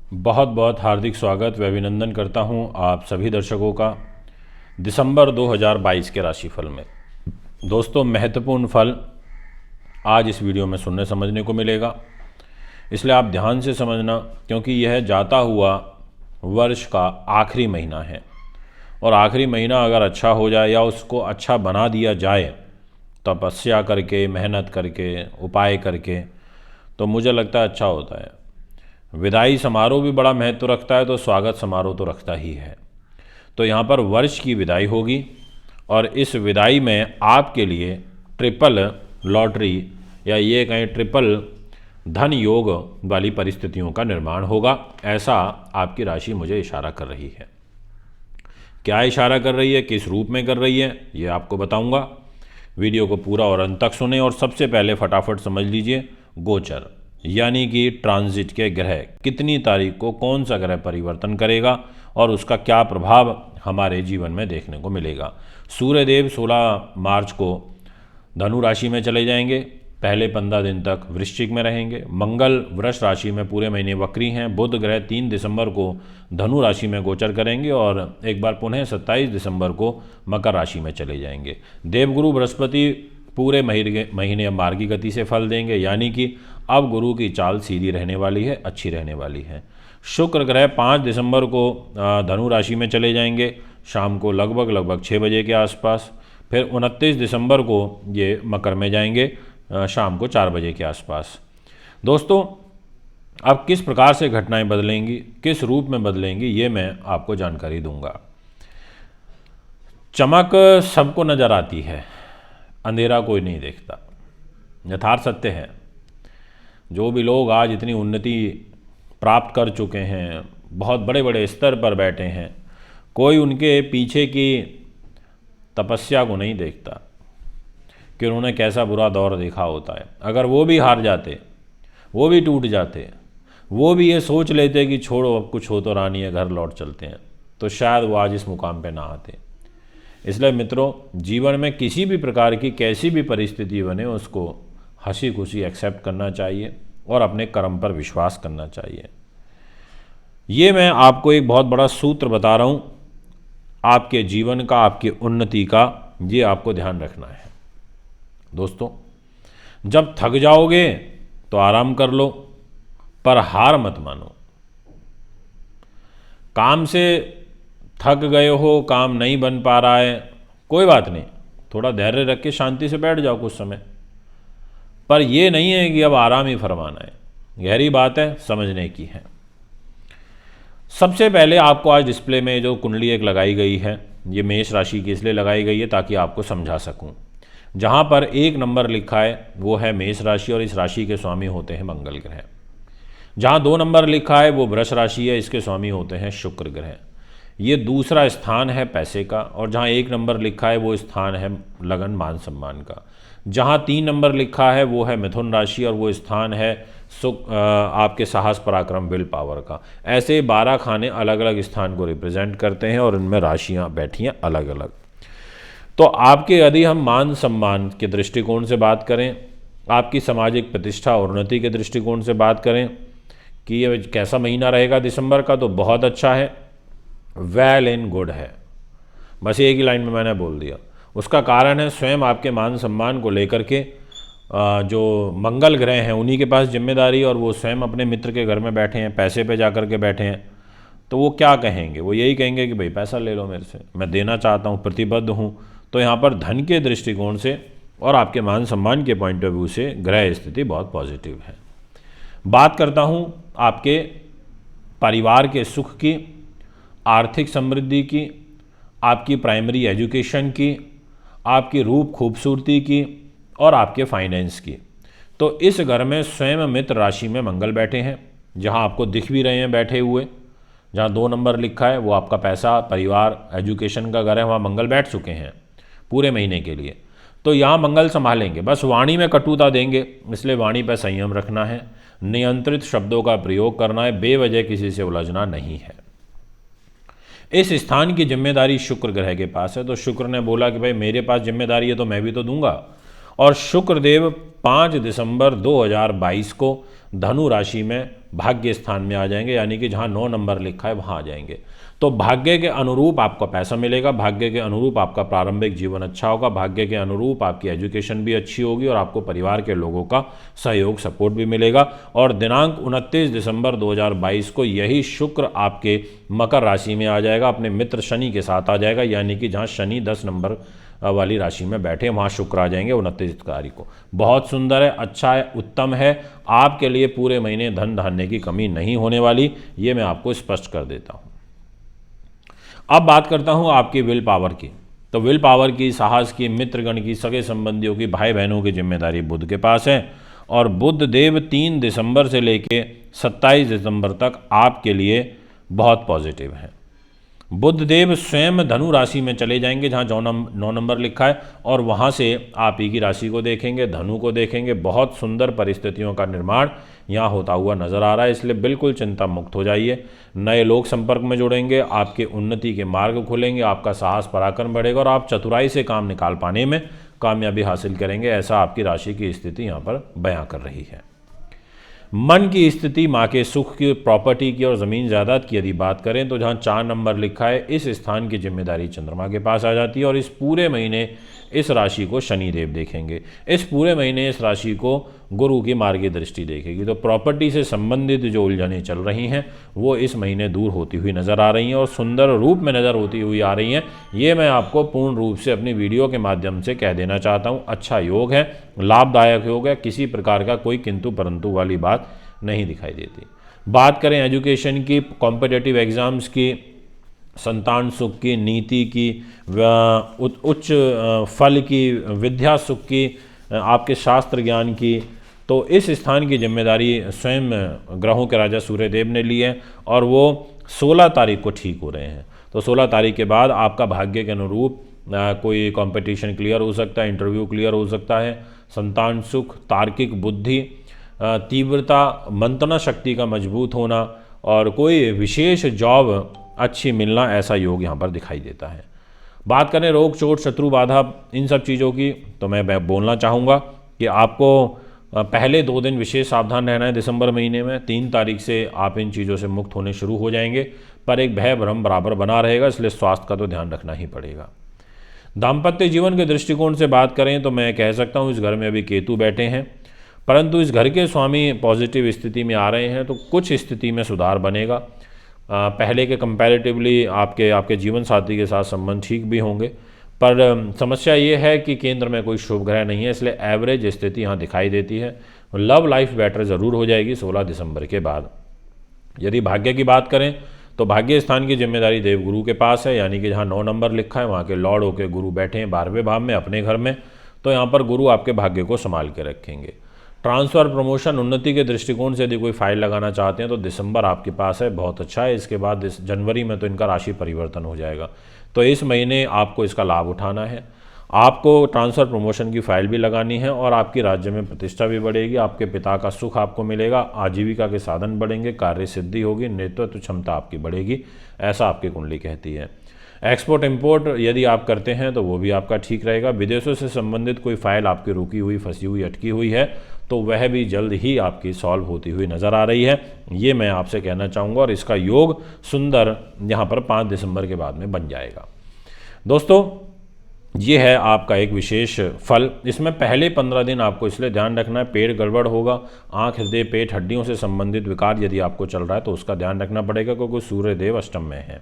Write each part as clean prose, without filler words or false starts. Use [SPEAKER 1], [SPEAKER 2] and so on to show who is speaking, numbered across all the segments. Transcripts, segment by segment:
[SPEAKER 1] बहुत बहुत हार्दिक स्वागत व अभिनंदन करता हूं आप सभी दर्शकों का दिसंबर 2022 के राशिफल में। दोस्तों, महत्वपूर्ण फल आज इस वीडियो में सुनने समझने को मिलेगा, इसलिए आप ध्यान से समझना, क्योंकि यह जाता हुआ वर्ष का आखिरी महीना है और आखिरी महीना अगर अच्छा हो जाए या उसको अच्छा बना दिया जाए तपस्या करके, मेहनत करके, उपाय करके, तो मुझे लगता है अच्छा होता है। विदाई समारोह भी बड़ा महत्व रखता है, तो स्वागत समारोह तो रखता ही है। तो यहाँ पर वर्ष की विदाई होगी और इस विदाई में आपके लिए ट्रिपल लॉटरी या ये कहें ट्रिपल धन योग वाली परिस्थितियों का निर्माण होगा, ऐसा आपकी राशि मुझे इशारा कर रही है। क्या इशारा कर रही है, किस रूप में कर रही है, ये आपको बताऊंगा। वीडियो को पूरा और अंत तक सुने और सबसे पहले फटाफट समझ लीजिए गोचर यानी कि ट्रांजिट के ग्रह कितनी तारीख को कौन सा ग्रह परिवर्तन करेगा और उसका क्या प्रभाव हमारे जीवन में देखने को मिलेगा। सूर्यदेव 16 मार्च को धनु राशि में चले जाएंगे, पहले 15 दिन तक वृश्चिक में रहेंगे। मंगल वृष राशि में पूरे महीने वक्री हैं। बुध ग्रह 3 दिसंबर को धनु राशि में गोचर करेंगे और एक बार पुनः 27 दिसंबर को मकर राशि में चले जाएंगे। देवगुरु बृहस्पति पूरे महीने मार्गी गति से फल देंगे, यानी कि अब गुरु की चाल सीधी रहने वाली है, अच्छी रहने वाली है। शुक्र ग्रह 5 दिसंबर को धनु राशि में चले जाएंगे शाम को लगभग 6 बजे के आसपास। फिर 29 दिसंबर को ये मकर में जाएंगे शाम को 4 बजे के आसपास। दोस्तों, अब किस प्रकार से घटनाएं बदलेंगी, किस रूप में बदलेंगी, ये मैं आपको जानकारी दूंगा। चमक सबको नज़र आती है, अंधेरा कोई नहीं देखता, यथार्थ सत्य है। जो भी लोग आज इतनी उन्नति प्राप्त कर चुके हैं, बहुत बड़े बड़े स्तर पर बैठे हैं, कोई उनके पीछे की तपस्या को नहीं देखता कि उन्होंने कैसा बुरा दौर देखा होता है। अगर वो भी हार जाते, वो भी टूट जाते, वो भी ये सोच लेते कि छोड़ो अब कुछ हो तो रानी है, घर लौट चलते हैं, तो शायद वो आज इस मुकाम पे ना आते। इसलिए मित्रों, जीवन में किसी भी प्रकार की कैसी भी परिस्थिति बने उसको हंसी खुशी एक्सेप्ट करना चाहिए और अपने कर्म पर विश्वास करना चाहिए। ये मैं आपको एक बहुत बड़ा सूत्र बता रहा हूँ आपके जीवन का, आपकी उन्नति का, ये आपको ध्यान रखना है। दोस्तों, जब थक जाओगे तो आराम कर लो, पर हार मत मानो। काम से थक गए हो, काम नहीं बन पा रहा है, कोई बात नहीं, थोड़ा धैर्य रख के शांति से बैठ जाओ कुछ समय, पर यह नहीं है कि अब आराम ही फरमाना है। गहरी बात है, समझने की है। सबसे पहले आपको आज डिस्प्ले में जो कुंडली एक लगाई गई है, ये मेष राशि की इसलिए लगाई गई है ताकि आपको समझा सकूं। जहां पर 1 नंबर लिखा है वो है मेष राशि और इस राशि के स्वामी होते हैं मंगल ग्रह। जहां 2 नंबर लिखा है वो वृष राशि है, इसके स्वामी होते हैं शुक्र ग्रह। ये दूसरा स्थान है पैसे का, और जहां 1 नंबर लिखा है वो स्थान है लगन मान सम्मान का। जहां 3 नंबर लिखा है वो है मिथुन राशि और वो स्थान है आपके साहस पराक्रम विल पावर का। ऐसे 12 खाने अलग अलग स्थान को रिप्रेजेंट करते हैं और इनमें राशियां बैठी हैं अलग अलग। तो आपके यदि हम मान सम्मान के दृष्टिकोण से बात करें, आपकी सामाजिक प्रतिष्ठा और उन्नति के दृष्टिकोण से बात करें कि ये कैसा महीना रहेगा दिसंबर का, तो बहुत अच्छा है, वेल एंड गुड है। बस एक ही लाइन में मैंने बोल दिया। उसका कारण है स्वयं आपके मान सम्मान को लेकर के जो मंगल ग्रह हैं उन्हीं के पास जिम्मेदारी, और वो स्वयं अपने मित्र के घर में बैठे हैं, पैसे पे जा कर के बैठे हैं, तो वो क्या कहेंगे? वो यही कहेंगे कि भाई पैसा ले लो मेरे से, मैं देना चाहता हूँ, प्रतिबद्ध हूँ। तो यहाँ पर धन के दृष्टिकोण से और आपके मान सम्मान के पॉइंट ऑफ व्यू से ग्रह स्थिति बहुत पॉजिटिव है। बात करता हूँ आपके परिवार के सुख की, आर्थिक समृद्धि की, आपकी प्राइमरी एजुकेशन की, आपकी रूप खूबसूरती की और आपके फाइनेंस की। तो इस घर में स्वयं मित्र राशि में मंगल बैठे हैं, जहां आपको दिख भी रहे हैं बैठे हुए। जहां 2 नंबर लिखा है वो आपका पैसा, परिवार, एजुकेशन का घर है, वहां मंगल बैठ चुके हैं पूरे महीने के लिए। तो यहाँ मंगल संभालेंगे, बस वाणी में कटुता देंगे, इसलिए वाणी पर संयम रखना है, नियंत्रित शब्दों का प्रयोग करना है, बेवजह किसी से उलझना नहीं है। इस स्थान की जिम्मेदारी शुक्र ग्रह के पास है, तो शुक्र ने बोला कि भाई मेरे पास जिम्मेदारी है तो मैं भी तो दूंगा, और शुक्रदेव 5 दिसंबर 2022 को धनु राशि में भाग्य स्थान में आ जाएंगे, यानी कि जहाँ 9 नंबर लिखा है वहाँ आ जाएंगे। तो भाग्य के अनुरूप आपको पैसा मिलेगा, भाग्य के अनुरूप आपका प्रारंभिक जीवन अच्छा होगा, भाग्य के अनुरूप आपकी एजुकेशन भी अच्छी होगी और आपको परिवार के लोगों का सहयोग सपोर्ट भी मिलेगा। और दिनांक 29 दिसंबर 2022 को यही शुक्र आपके मकर राशि में आ जाएगा, अपने मित्र शनि के साथ आ जाएगा, यानी कि जहाँ शनि 10 नंबर वाली राशि में बैठे वहाँ शुक्र आ जाएंगे 29 तारीख को। बहुत सुंदर है, अच्छा है, उत्तम है। आपके लिए पूरे महीने धन धान्य की कमी नहीं होने वाली, ये मैं आपको स्पष्ट कर देता हूँ। अब बात करता हूँ आपकी विल पावर की। तो विल पावर की, साहस की, मित्रगण की, सगे संबंधियों की, भाई बहनों की जिम्मेदारी बुध के पास है। और बुध देव 3 दिसंबर से लेके 27 दिसंबर तक आपके लिए बहुत पॉजिटिव है। बुध देव स्वयं धनु राशि में चले जाएंगे जहाँ 9 नंबर लिखा है, और वहाँ से आप ही की राशि को देखेंगे, धनु को देखेंगे। बहुत सुंदर परिस्थितियों का निर्माण यहाँ होता हुआ नजर आ रहा है, इसलिए बिल्कुल चिंता मुक्त हो जाइए। नए लोग संपर्क में जुड़ेंगे, आपके उन्नति के मार्ग खुलेंगे, आपका साहस पराक्रम बढ़ेगा और आप चतुराई से काम निकाल पाने में कामयाबी हासिल करेंगे। ऐसा आपकी राशि की स्थिति यहाँ पर बयां कर रही है। मन की स्थिति, माँ के सुख की, प्रॉपर्टी की और ज़मीन जायदाद की यदि बात करें तो जहाँ 4 नंबर लिखा है, इस स्थान की जिम्मेदारी चंद्रमा के पास आ जाती है। और इस पूरे महीने इस राशि को शनिदेव देखेंगे, इस पूरे महीने इस राशि को गुरु की मार्गी दृष्टि देखेगी। तो प्रॉपर्टी से संबंधित जो उलझनें चल रही हैं वो इस महीने दूर होती हुई नज़र आ रही हैं और सुंदर रूप में नज़र होती हुई आ रही हैं। ये मैं आपको पूर्ण रूप से अपनी वीडियो के माध्यम से कह देना चाहता हूँ। अच्छा योग है, लाभदायक योग है, किसी प्रकार का कोई किंतु परंतु वाली बात नहीं दिखाई देती। बात करें एजुकेशन की, कॉम्पिटिटिव एग्ज़ाम्स की, संतान सुख की, नीति की, उच्च फल की, विद्या सुख की, आपके शास्त्र ज्ञान की, तो इस स्थान की जिम्मेदारी स्वयं ग्रहों के राजा सूर्यदेव ने ली है और वो 16 तारीख को ठीक हो रहे हैं। तो 16 तारीख के बाद आपका भाग्य के अनुरूप कोई कंपटीशन क्लियर हो सकता है, इंटरव्यू क्लियर हो सकता है। संतान सुख, तार्किक बुद्धि, तीव्रता, मंथना शक्ति का मजबूत होना और कोई विशेष जॉब अच्छी मिलना, ऐसा योग यहाँ पर दिखाई देता है। बात करें रोग चोट शत्रु बाधा इन सब चीज़ों की, तो मैं बोलना चाहूँगा कि आपको पहले 2 दिन विशेष सावधान रहना है दिसंबर महीने में। 3 तारीख से आप इन चीज़ों से मुक्त होने शुरू हो जाएंगे, पर एक भय भ्रम बराबर बना रहेगा, इसलिए स्वास्थ्य का तो ध्यान रखना ही पड़ेगा। दाम्पत्य जीवन के दृष्टिकोण से बात करें तो मैं कह सकता हूँ इस घर में अभी केतु बैठे हैं, परंतु इस घर के स्वामी पॉजिटिव स्थिति में आ रहे हैं, तो कुछ स्थिति में सुधार बनेगा। पहले के कंपैरेटिवली आपके जीवन साथी के साथ संबंध ठीक भी होंगे, पर समस्या ये है कि केंद्र में कोई शुभ ग्रह नहीं है, इसलिए एवरेज स्थिति यहाँ दिखाई देती है। लव लाइफ बेटर ज़रूर हो जाएगी 16 दिसंबर के बाद। यदि भाग्य की बात करें तो भाग्य स्थान की जिम्मेदारी देवगुरु के पास है, यानी कि जहाँ 9 नंबर लिखा है वहाँ के लॉर्ड होकर गुरु बैठे हैं 12वें भाव में अपने घर में, तो यहाँ पर गुरु आपके भाग्य को संभाल के रखेंगे। ट्रांसफ़र, प्रमोशन, उन्नति के दृष्टिकोण से यदि कोई फाइल लगाना चाहते हैं तो दिसंबर आपके पास है, बहुत अच्छा है। इसके बाद जनवरी में तो इनका राशि परिवर्तन हो जाएगा, तो इस महीने आपको इसका लाभ उठाना है। आपको ट्रांसफ़र प्रमोशन की फाइल भी लगानी है और आपकी राज्य में प्रतिष्ठा भी बढ़ेगी, आपके पिता का सुख आपको मिलेगा, आजीविका के साधन बढ़ेंगे, कार्य सिद्धि होगी, नेतृत्व क्षमता आपकी बढ़ेगी, ऐसा आपकी कुंडली कहती है। एक्सपोर्ट इंपोर्ट यदि आप करते हैं तो वो भी आपका ठीक रहेगा। विदेशों से संबंधित कोई फाइल आपकी रुकी हुई, फंसी हुई, अटकी हुई है तो वह भी जल्द ही आपकी सॉल्व होती हुई नज़र आ रही है, ये मैं आपसे कहना चाहूँगा। और इसका योग सुंदर यहाँ पर 5 दिसंबर के बाद में बन जाएगा। दोस्तों, ये है आपका एक विशेष फल। इसमें पहले 15 दिन आपको इसलिए ध्यान रखना है, पेट गड़बड़ होगा, आँख, हृदय, पेट, हड्डियों से संबंधित विकार यदि आपको चल रहा है तो उसका ध्यान रखना पड़ेगा, क्योंकि सूर्यदेव अष्टम में है।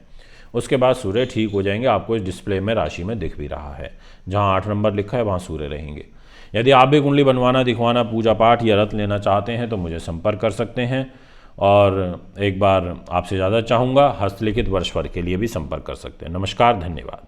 [SPEAKER 1] उसके बाद सूर्य ठीक हो जाएंगे, आपको इस डिस्प्ले में राशि में दिख भी रहा है, जहाँ 8 नंबर लिखा है वहाँ सूर्य रहेंगे। यदि आप भी कुंडली बनवाना, दिखवाना, पूजा पाठ या रत्न लेना चाहते हैं तो मुझे संपर्क कर सकते हैं। और एक बार आपसे ज़्यादा चाहूँगा, हस्तलिखित वर्षभर के लिए भी संपर्क कर सकते हैं। नमस्कार, धन्यवाद।